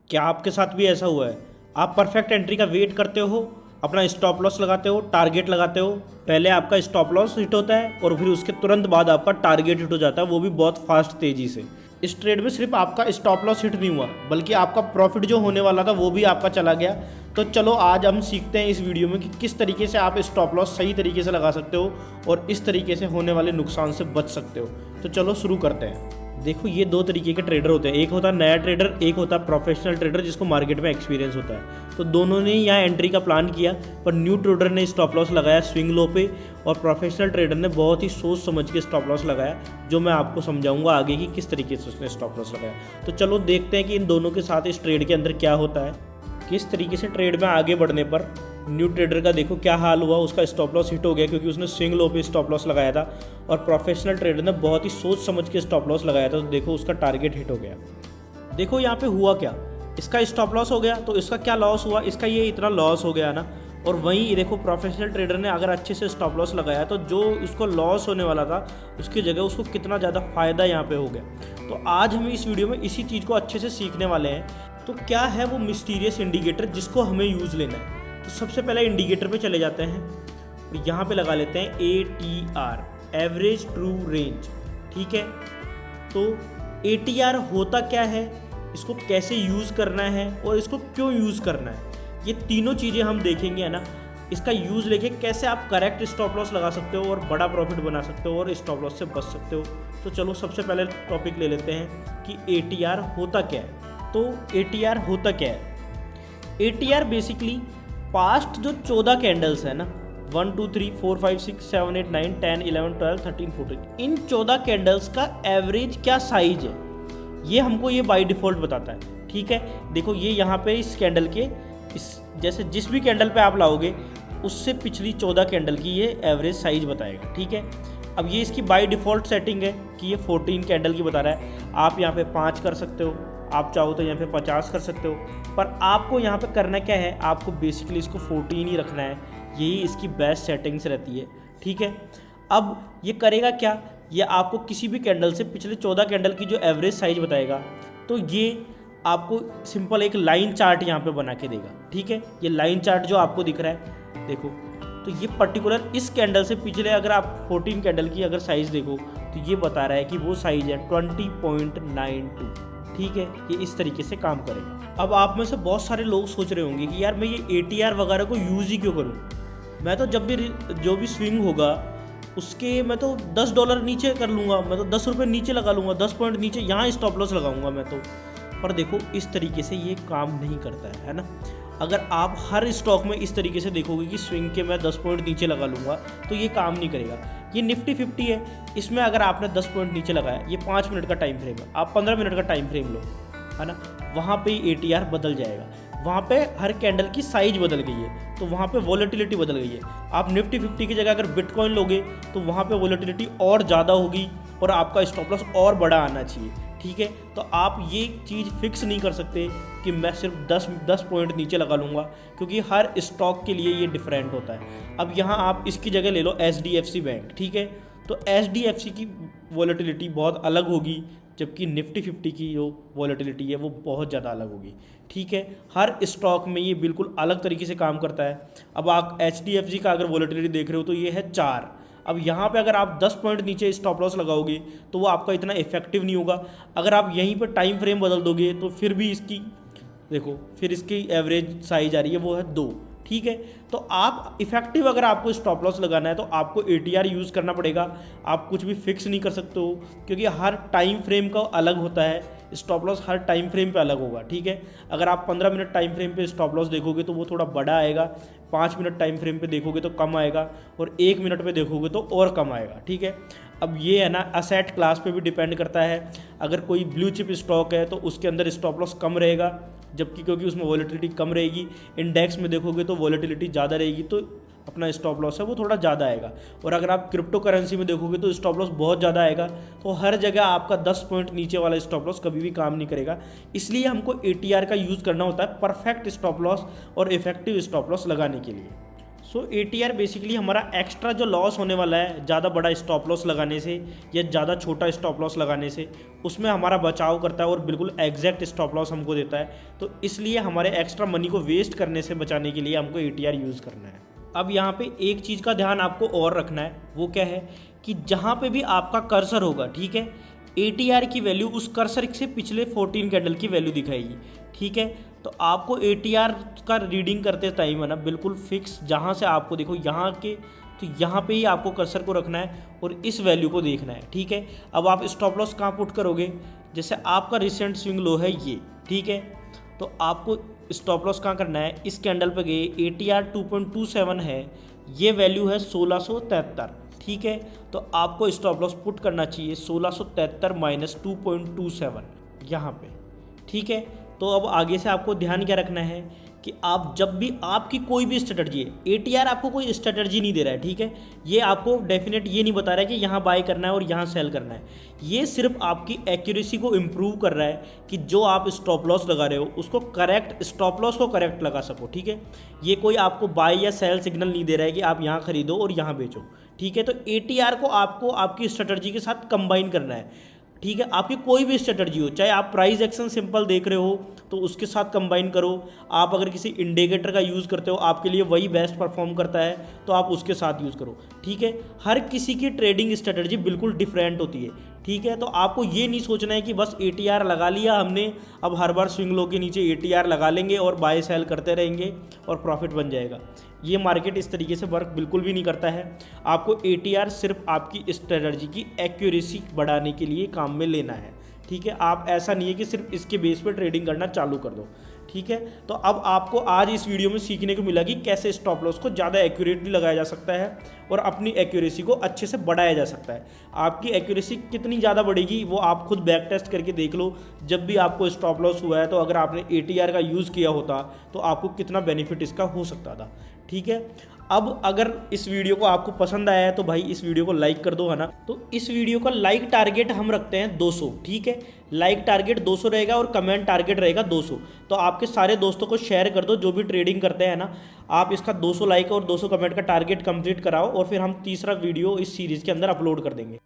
क्या आपके साथ भी ऐसा हुआ है? आप परफेक्ट एंट्री का वेट करते हो, अपना स्टॉप लॉस लगाते हो, टारगेट लगाते हो, पहले आपका स्टॉप लॉस हिट होता है और फिर उसके तुरंत बाद आपका टारगेट हिट हो जाता है, वो भी बहुत फास्ट तेजी से। इस ट्रेड में सिर्फ आपका स्टॉप लॉस हिट नहीं हुआ, बल्कि आपका प्रॉफिट जो होने वाला था वो भी आपका चला गया। तो चलो आज हम सीखते हैं इस वीडियो में कि किस तरीके से आप स्टॉप लॉस सही तरीके से लगा सकते हो और इस तरीके से होने वाले नुकसान से बच सकते हो। तो चलो शुरू करते हैं। देखो, ये दो तरीके के ट्रेडर होते हैं, एक होता है नया ट्रेडर, एक होता है प्रोफेशनल ट्रेडर जिसको मार्केट में एक्सपीरियंस होता है। तो दोनों ने यहाँ एंट्री का प्लान किया, पर न्यू ट्रेडर ने स्टॉप लॉस लगाया स्विंग लो पे और प्रोफेशनल ट्रेडर ने बहुत ही सोच समझ के स्टॉप लॉस लगाया, जो मैं आपको समझाऊंगा आगे कि किस तरीके से उसने स्टॉप लॉस लगाया। तो चलो देखते हैं कि इन दोनों के साथ इस ट्रेड के अंदर क्या होता है, किस तरीके से ट्रेड में आगे बढ़ने पर न्यू ट्रेडर का देखो क्या हाल हुआ। उसका स्टॉप लॉस हिट हो गया क्योंकि उसने स्विंग लो पे स्टॉप लॉस लगाया था, और प्रोफेशनल ट्रेडर ने बहुत ही सोच समझ के स्टॉप लॉस लगाया था, तो देखो उसका टारगेट हिट हो गया। देखो यहाँ पे हुआ क्या, इसका स्टॉप लॉस हो गया तो इसका क्या लॉस हुआ, इसका ये इतना लॉस हो गया ना। और वहीं देखो प्रोफेशनल ट्रेडर ने अगर अच्छे से स्टॉप लॉस लगाया तो जो उसको लॉस होने वाला था उसकी जगह उसको कितना ज़्यादा फायदा यहाँ पे हो गया। तो आज हम इस वीडियो में इसी चीज़ को अच्छे से सीखने वाले हैं। तो क्या है वो मिस्टीरियस इंडिकेटर जिसको हमें यूज़ लेना है। तो सबसे पहले इंडिकेटर पे चले जाते हैं और यहाँ पे लगा लेते हैं ATR, एवरेज ट्रू रेंज। ठीक है, तो ATR होता क्या है, इसको कैसे यूज़ करना है और इसको क्यों यूज़ करना है, ये तीनों चीज़ें हम देखेंगे, है ना। इसका यूज़ लेके कैसे आप करेक्ट स्टॉप लॉस लगा सकते हो और बड़ा प्रॉफिट बना सकते हो और स्टॉप लॉस से बच सकते हो। तो चलो सबसे पहले टॉपिक ले लेते हैं कि ATR होता क्या है। तो ATR होता क्या है, ATR बेसिकली पास्ट जो 14 कैंडल्स है ना, 1 2 3 4 5 6 7 8 9 10 11 12 13 14, इन 14 कैंडल्स का एवरेज क्या साइज है ये हमको ये बाय डिफ़ॉल्ट बताता है। ठीक है, देखो ये यहाँ पे इस कैंडल के इस जैसे जिस भी कैंडल पे आप लाओगे उससे पिछली 14 कैंडल की ये एवरेज साइज बताएगा। ठीक है, अब ये इसकी बाय डिफ़ॉल्ट सेटिंग है कि ये 14 कैंडल की बता रहा है। आप यहाँ पे 5 कर सकते हो, आप चाहो तो यहाँ पे 50 कर सकते हो, पर आपको यहाँ पे करना क्या है, आपको बेसिकली इसको 14 ही रखना है, यही इसकी बेस्ट सेटिंग्स रहती है। ठीक है, अब ये करेगा क्या, ये आपको किसी भी कैंडल से पिछले 14 कैंडल की जो एवरेज साइज बताएगा, तो ये आपको सिंपल एक लाइन चार्ट यहाँ पे बना के देगा। ठीक है, ये लाइन चार्ट जो आपको दिख रहा है देखो, तो ये पर्टिकुलर इस कैंडल से पिछले अगर आप 14 कैंडल की अगर साइज़ देखो तो ये बता रहा है कि वो साइज़ है 20.92। ठीक है, ये इस तरीके से काम करेगा। अब आप में से बहुत सारे लोग सोच रहे होंगे कि यार मैं ये ATR वगैरह को यूज़ ही क्यों करूँ, मैं तो जब भी जो भी स्विंग होगा उसके मैं तो $10 नीचे कर लूँगा, मैं तो 10 रुपये नीचे लगा लूँगा, 10 पॉइंट नीचे यहाँ स्टॉप लॉस लगाऊंगा मैं तो। पर देखो इस तरीके से ये काम नहीं करता है ना। अगर आप हर स्टॉक में इस तरीके से देखोगे कि स्विंग के मैं 10 पॉइंट नीचे लगा लूँगा तो ये काम नहीं करेगा। ये निफ्टी 50 है, इसमें अगर आपने 10 पॉइंट नीचे लगाया, ये 5 मिनट का टाइम फ्रेम है, आप 15 मिनट का टाइम फ्रेम लो, है ना, वहाँ पे ATR बदल जाएगा। वहाँ पे हर कैंडल की साइज बदल गई है, तो वहाँ पे वॉलेटिलिटी बदल गई है। आप निफ्टी 50 की जगह अगर बिटकॉइन लोगे तो वहाँ पे वॉलेटिलिटी और ज़्यादा होगी और आपका स्टॉप लॉस और बड़ा आना चाहिए। ठीक है, तो आप ये चीज़ फिक्स नहीं कर सकते कि मैं सिर्फ 10 पॉइंट नीचे लगा लूँगा, क्योंकि हर स्टॉक के लिए ये डिफरेंट होता है। अब यहाँ आप इसकी जगह ले लो HDFC बैंक। ठीक है, तो HDFC की वॉलेटिलिटी बहुत अलग होगी, जबकि निफ्टी 50 की जो वॉलेटिलिटी है वो बहुत ज़्यादा अलग होगी। ठीक है, हर स्टॉक में ये बिल्कुल अलग तरीके से काम करता है। अब आप HDFC का अगर वॉलेटिलिटी देख रहे हो तो ये है 4। अब यहाँ पे अगर आप 10 पॉइंट नीचे स्टॉप लॉस लगाओगे तो वो आपका इतना इफेक्टिव नहीं होगा। अगर आप यहीं पर टाइम फ्रेम बदल दोगे तो फिर भी इसकी देखो, फिर इसकी एवरेज साइज आ रही है वो है 2। ठीक है, तो आप इफेक्टिव अगर आपको स्टॉप लॉस लगाना है तो आपको ATR यूज़ करना पड़ेगा। आप कुछ भी फिक्स नहीं कर सकते हो, क्योंकि हर टाइम फ्रेम का अलग होता है, स्टॉप लॉस हर टाइम फ्रेम पे अलग होगा। ठीक है, अगर आप 15 मिनट टाइम फ्रेम पे स्टॉप लॉस देखोगे तो वो थोड़ा बड़ा आएगा, 5 मिनट टाइम फ्रेम पे देखोगे तो कम आएगा, और 1 मिनट पे देखोगे तो और कम आएगा। ठीक है, अब ये है ना असेट क्लास पे भी डिपेंड करता है। अगर कोई ब्लू चिप स्टॉक है तो उसके अंदर स्टॉप लॉस कम रहेगा, जबकि क्योंकि उसमें वॉलेटिलिटी कम रहेगी। इंडेक्स में देखोगे तो वॉलेटिलिटी ज़्यादा रहेगी, तो अपना स्टॉप लॉस है वो थोड़ा ज़्यादा आएगा। और अगर आप क्रिप्टो करेंसी में देखोगे तो स्टॉप लॉस बहुत ज़्यादा आएगा। तो हर जगह आपका 10 पॉइंट नीचे वाला स्टॉप लॉस कभी भी काम नहीं करेगा। इसलिए हमको ATR का यूज़ करना होता है परफेक्ट स्टॉप लॉस और इफेक्टिव स्टॉप लॉस लगाने के लिए। सो ATR बेसिकली हमारा एक्स्ट्रा जो लॉस होने वाला है ज़्यादा बड़ा स्टॉप लॉस लगाने से या ज़्यादा छोटा स्टॉप लॉस लगाने से, उसमें हमारा बचाव करता है और बिल्कुल एग्जैक्ट स्टॉप लॉस हमको देता है। तो इसलिए हमारे एक्स्ट्रा मनी को वेस्ट करने से बचाने के लिए हमको ATR यूज़ करना है। अब यहाँ पे एक चीज़ का ध्यान आपको और रखना है, वो क्या है कि जहाँ पे भी आपका कर्सर होगा, ठीक है, ATR की वैल्यू उस कर्सर से पिछले 14 कैंडल की वैल्यू दिखाएगी, ठीक है। तो आपको ATR का रीडिंग करते टाइम है ना बिल्कुल फिक्स, जहाँ से आपको देखो यहाँ के, तो यहाँ पे ही आपको कर्सर को रखना है और इस वैल्यू को देखना है, ठीक है। अब आप स्टॉप लॉस कहाँ पुट करोगे, जैसे आपका रिसेंट स्विंग लो है ये, ठीक है, तो आपको स्टॉप लॉस कहाँ करना है, इस कैंडल पे गए, ATR 2.27 है, ये वैल्यू है 1673, ठीक है। तो आपको स्टॉप लॉस पुट करना चाहिए 1673 माइनस 2.27 यहाँ पे, ठीक है। तो अब आगे से आपको ध्यान क्या रखना है कि आप जब भी आपकी कोई भी स्ट्रेटजी है, ATR आपको कोई स्ट्रेटजी नहीं दे रहा है, ठीक है, ये आपको डेफिनेट ये नहीं बता रहा है कि यहाँ बाय करना है और यहाँ सेल करना है, ये सिर्फ आपकी एक्यूरेसी को इम्प्रूव कर रहा है कि जो आप स्टॉप लॉस लगा रहे हो उसको करेक्ट, स्टॉप लॉस को करेक्ट लगा सको, ठीक है। ये कोई आपको बाय या सेल सिग्नल नहीं दे रहा है कि आप यहाँ खरीदो और यहाँ बेचो, ठीक है। तो ATR को आपको आपकी स्ट्रेटजी के साथ कंबाइन करना है, ठीक है। आपकी कोई भी स्ट्रेटजी हो, चाहे आप प्राइस एक्शन सिंपल देख रहे हो तो उसके साथ कंबाइन करो, आप अगर किसी इंडिकेटर का यूज़ करते हो, आपके लिए वही बेस्ट परफॉर्म करता है तो आप उसके साथ यूज़ करो, ठीक है। हर किसी की ट्रेडिंग स्ट्रेटजी बिल्कुल डिफरेंट होती है, ठीक है। तो आपको ये नहीं सोचना है कि बस ATR लगा लिया हमने, अब हर बार स्विंग लो के नीचे ATR लगा लेंगे और बाय सेल करते रहेंगे और प्रॉफिट बन जाएगा। ये मार्केट इस तरीके से वर्क बिल्कुल भी नहीं करता है। आपको ATR सिर्फ आपकी स्ट्रेटजी की एक्यूरेसी बढ़ाने के लिए काम में लेना है, ठीक है। आप ऐसा नहीं है कि सिर्फ इसके बेस पर ट्रेडिंग करना चालू कर दो, ठीक है। तो अब आपको आज इस वीडियो में सीखने को मिला कि कैसे स्टॉप लॉस को ज़्यादा एक्यूरेटली लगाया जा सकता है और अपनी एक्यूरेसी को अच्छे से बढ़ाया जा सकता है। आपकी एक्यूरेसी कितनी ज़्यादा बढ़ेगी वो आप खुद बैक टेस्ट करके देख लो। जब भी आपको स्टॉप लॉस हुआ है तो अगर आपने ATR का यूज़ किया होता तो आपको कितना बेनिफिट इसका हो सकता था, ठीक है। अब अगर इस वीडियो को आपको पसंद आया है तो भाई इस वीडियो को लाइक कर दो, है ना। तो इस वीडियो का लाइक टारगेट हम रखते हैं 200, ठीक है। लाइक टारगेट 200 रहेगा और कमेंट टारगेट रहेगा 200। तो आपके सारे दोस्तों को शेयर कर दो जो भी ट्रेडिंग करते हैं ना, आप इसका 200 लाइक और 200 कमेंट का टारगेट कंप्लीट कराओ और फिर हम तीसरा वीडियो इस सीरीज़ के अंदर अपलोड कर देंगे।